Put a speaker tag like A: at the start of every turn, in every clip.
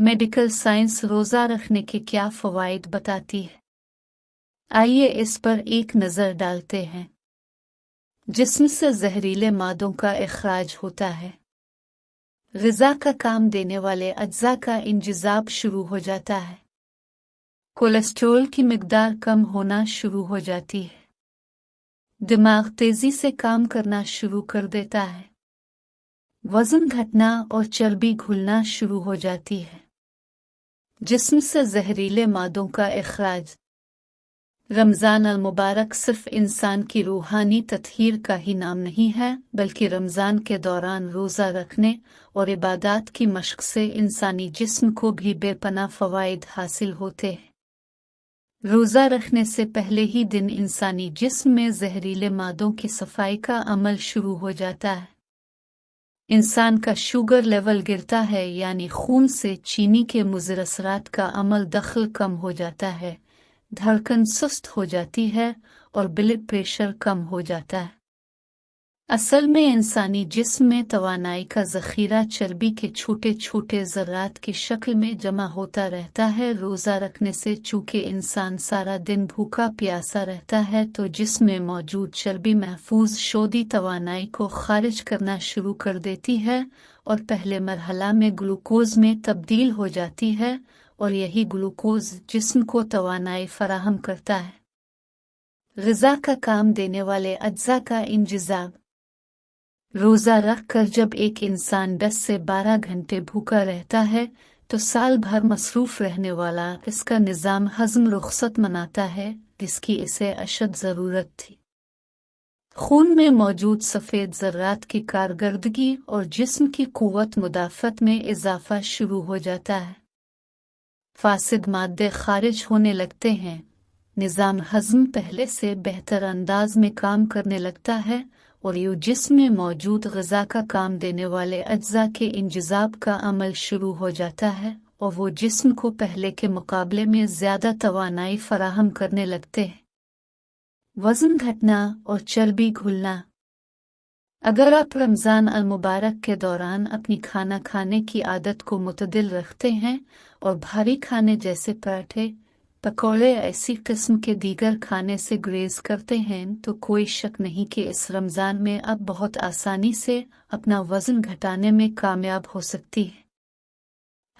A: Medical science रोज़ा रखने के क्या फ़वाइद बताती है? आइए इस पर एक नज़र डालते हैं। जिस्म से जहरीले मादों का इखराज होता है। ग़िज़ा का काम देने वाले अज्जा का इंजिज़ाब शुरू हो जाता है। कोलेस्ट्रॉल की मिक़दार कम होना शुरू हो जाती है। दिमाग तेज़ी से काम करना शुरू कर देता है। वज़न घटना और चर्बी घुलना शुरू हो जाती है। जिस्म से जहरीले मादों का इखराज। रमज़ान अल मुबारक सिर्फ इंसान की रूहानी तत्हीर का ही नाम नहीं है, बल्कि रमज़ान के दौरान रोज़ा रखने और इबादत की मशक़ से इंसानी जिस्म को भी बेपनाह फ़वाइद हासिल होते हैं। रोज़ा रखने से पहले ही दिन इंसानी जिस्म में जहरीले मादों की सफाई का अमल शुरू हो जाता है। इंसान का शुगर लेवल गिरता है, यानी खून से चीनी के मुज़र असरात का अमल दखल कम हो जाता है, धड़कन सुस्त हो जाती है और ब्लड प्रेशर कम हो जाता है। असल में इंसानी जिस्म में तवानाई का ज़ख़ीरा चर्बी के छोटे छोटे ज़र्रात की शक्ल में जमा होता रहता है। रोज़ा रखने से चूँकि इंसान सारा दिन भूखा प्यासा रहता है, तो जिस्म में मौजूद चर्बी महफूज शोधी तवानाई को खारिज करना शुरू कर देती है और पहले मरहला में ग्लूकोज में तब्दील हो जाती है, और यही ग्लूकोज जिस्म को तवानाई फराहम करता है। ग़िज़ा का काम देने वाले अज्जा का इंजिज़ाब। रोज़ा रख कर जब एक इंसान 10 से 12 घंटे भूखा रहता है, तो साल भर मसरूफ़ रहने वाला इसका निज़ाम हज़म रुख़सत मनाता है, जिसकी इसे अशद ज़रूरत थी। खून में मौजूद सफ़ेद ज़र्रात की कारकर्दगी और जिस्म की क़ुव्वत मुदाफ़त में इजाफ़ा शुरू हो जाता है। फासिद मादे खारिज होने लगते हैं, निज़ाम हज़म पहले से बेहतर अंदाज में काम करने लगता है, और यूँ जिस्म में मौजूद ग़िज़ा का काम देने वाले अज्जा के इंजिज़ाब का अमल शुरू हो जाता है, और वो जिस्म को पहले के मुकाबले में ज़्यादा तवानाई फराहम करने लगते हैं। वज़न घटना और चर्बी घुलना। अगर आप रमज़ान अल मुबारक के दौरान अपनी खाना खाने की आदत को मुतदिल रखते हैं और भारी खाने जैसे पराठे, पकौड़े ऐसी किस्म के दीगर खाने से गुरेज करते हैं, तो कोई शक नहीं कि इस रमज़ान में अब बहुत आसानी से अपना वज़न घटाने में कामयाब हो सकती है।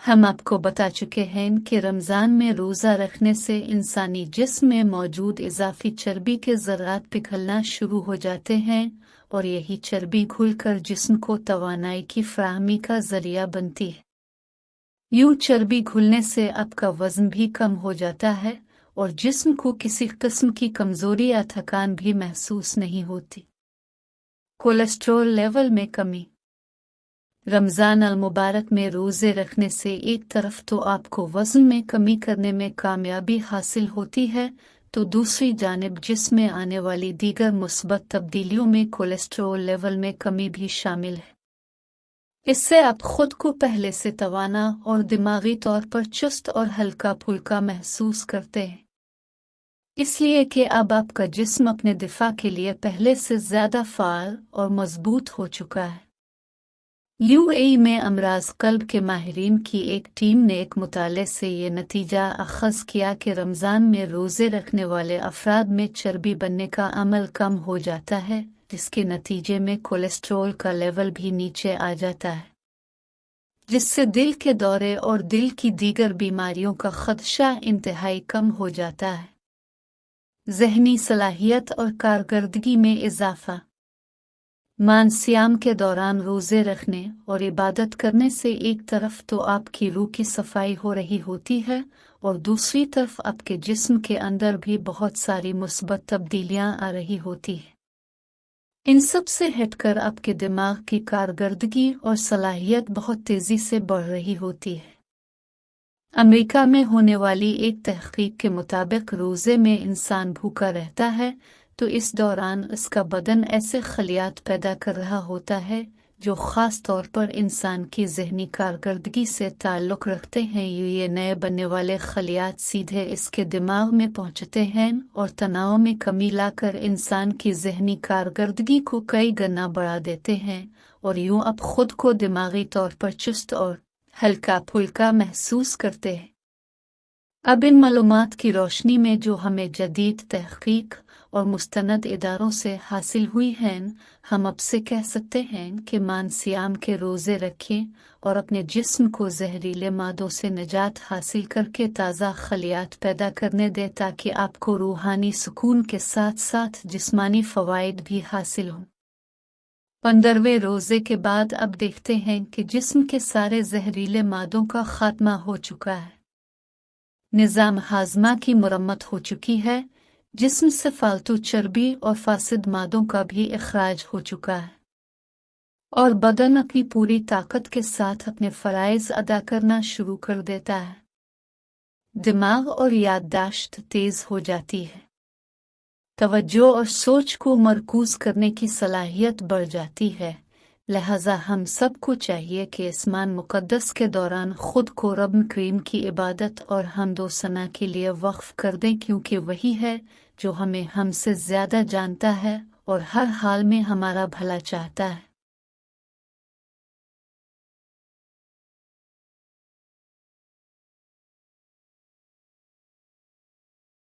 A: हम आपको बता चुके हैं कि रमज़ान में रोज़ा रखने से इंसानी जिस्म में मौजूद इजाफी चर्बी के ज़र्रात पिघलना शुरू हो जाते हैं, और यही चर्बी घुलकर जिस्म को तवानाई की फराहमी का ज़रिया बनती है। यूँ चर्बी घुलने से आपका वज़न भी कम हो जाता है और जिस्म को किसी किस्म की कमज़ोरी या थकान भी महसूस नहीं होती। कोलेस्ट्रॉल लेवल में कमी। रमज़ान अल मुबारक में रोज़े रखने से एक तरफ तो आपको वज़न में कमी करने में कामयाबी हासिल होती है, तो दूसरी जानिब जिस्म में आने वाली दीगर मुस्बत तब्दीलियों में कोलेस्ट्रॉल लेवल में कमी भी शामिल है। इससे आप खुद को पहले से तवाना और दिमागी तौर पर चुस्त और हल्का फुल्का महसूस करते हैं, इसलिए कि अब आपका जिस्म अपने दिफा के लिए पहले से ज़्यादा फ़ाल और मजबूत हो चुका है। यूएई में अमराज़ क़ल्ब के माहिरीन की एक टीम ने एक मुताले से ये नतीजा अख़ज़ किया कि रमज़ान में रोज़े रखने वाले अफराद में चर्बी बनने का अमल कम हो जाता है, जिसके नतीजे में कोलेस्ट्रॉल का लेवल भी नीचे आ जाता है, जिससे दिल के दौरे और दिल की दीगर बीमारियों का ख़दशा इंतहाई कम हो जाता है। ज़हनी सलाहियत और कारकर्दगी में इजाफ़ा। मानसियाम के दौरान रोज़े रखने और इबादत करने से एक तरफ तो आपकी रूह की सफाई हो रही होती है, और दूसरी तरफ आपके जिस्म के अंदर भी बहुत सारी मुस्बत तब्दीलियां आ रही होती हैं। इन सब से हटकर आपके दिमाग की कारकर्दगी और सलाहियत बहुत तेज़ी से बढ़ रही होती है। अमेरिका में होने वाली एक तहक़ीक़ के मुताबिक रोज़े में इंसान भूखा रहता है तो इस दौरान इसका बदन ऐसे खलियात पैदा कर रहा होता है जो ख़ास तौर पर इंसान की ज़हनी कारकर्दगी से ताल्लुक़ रखते हैं। ये नए बनने वाले खलियात सीधे इसके दिमाग में पहुँचते हैं और तनाव में कमी लाकर इंसान की ज़हनी कारकर्दगी को कई गुना बढ़ा देते हैं, और यूँ अब खुद को दिमागी तौर पर चुस्त और हल्का फुल्का महसूस करते हैं। अब इन मालूमात की रोशनी में जो हमें जदीद तहकीक और मुस्तनद इदारों से हासिल हुई हैं, हम अब से कह सकते हैं कि मानसियाम के रोज़े रखें और अपने जिस्म को जहरीले मादों से निजात हासिल करके ताज़ा खलियात पैदा करने दें, ताकि आपको रूहानी सुकून के साथ साथ जिस्मानी फ़वाइद भी हासिल हों। 15वें रोज़े के बाद अब देखते हैं कि जिस्म के सारे जहरीले मादों का खात्मा हो चुका है। निज़ाम हाज़मा की मुरम्मत हो चुकी है, जिस्म से फालतू चर्बी और फासिद मादों का भी इखराज हो चुका है और बदन अपनी पूरी ताकत के साथ अपने फ़राइज़ अदा करना शुरू कर देता है। दिमाग और याददाश्त तेज़ हो जाती है, तवज्जो और सोच को मरकूज़ करने की सलाहियत बढ़ जाती है। लिहाजा हम सबको चाहिए कि इस मान मुक़द्दस के दौरान खुद को रब करीम की इबादत और हम्दो सना के लिए वक्फ कर दें, क्योंकि वही है जो हमें हमसे ज़्यादा जानता है और हर हाल में हमारा भला चाहता है।